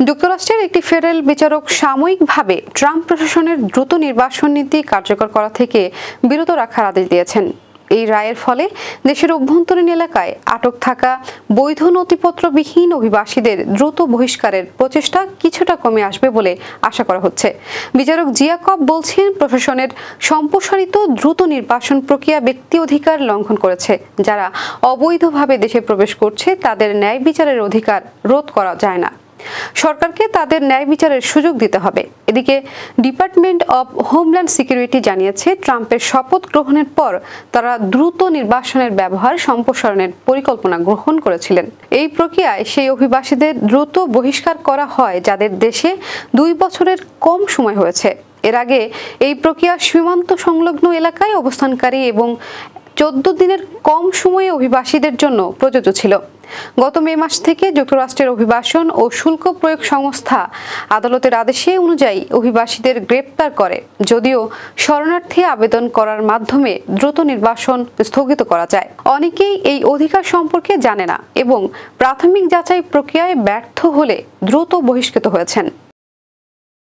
যুক্তরাষ্ট্রের একটি ফেডারেল বিচারক সাময়িকভাবে ট্রাম্প প্রশাসনের দ্রুত নির্বাসন নীতি কার্যকর করা থেকে বিরত রাখার আদেশ দিয়েছেন। এই রায়ের ফলে দেশের অভ্যন্তরীণ এলাকায় আটক থাকা বৈধ নথিপত্রবিহীন অভিবাসীদের দ্রুত বহিষ্কারের প্রচেষ্টা কিছুটা কমে আসবে বলে আশা করা হচ্ছে। বিচারক জিয়াকব বলছেন, প্রশাসনের সম্প্রসারিত দ্রুত নির্বাসন প্রক্রিয়া ব্যক্তি অধিকার লঙ্ঘন করেছে। যারা অবৈধভাবে দেশে প্রবেশ করছে তাদের ন্যায় বিচারের অধিকার রোধ করা যায় না। সরকারকে তাদের ন্যায় বিচারের সুযোগ দিতে হবে। এদিকে ডিপার্টমেন্ট অব হোমল্যান্ড সিকিউরিটি জানিয়েছে, ট্রাম্পের শপথ গ্রহণের পর তারা দ্রুত নির্বাসনের ব্যবহার সম্প্রসারণের পরিকল্পনা গ্রহণ করেছিলেন। এই প্রক্রিয়ায় সেই অভিবাসীদের দ্রুত বহিষ্কার করা হয় যাদের দেশে 2 বছরের কম সময় হয়েছে। এর আগে এই প্রক্রিয়া সীমান্ত সংলগ্ন এলাকায় অবস্থানকারী এবং 14 দিনের কম সময়ে অভিবাসীদের জন্য প্রযোজ্য ছিল। গত মে মাস থেকে যুক্তরাষ্ট্রের অভিবাসন ও শুল্ক প্রয়োগ সংস্থা আদালতের আদেশে অনুযায়ী অভিবাসীদের গ্রেপ্তার করে, যদিও শরণার্থী আবেদন করার মাধ্যমে দ্রুত নির্বাসন স্থগিত করা যায়। অনেকেই এই অধিকার সম্পর্কে জানে না এবং প্রাথমিক যাচাই প্রক্রিয়ায় ব্যর্থ হলে দ্রুত বহিষ্কৃত হয়েছেন।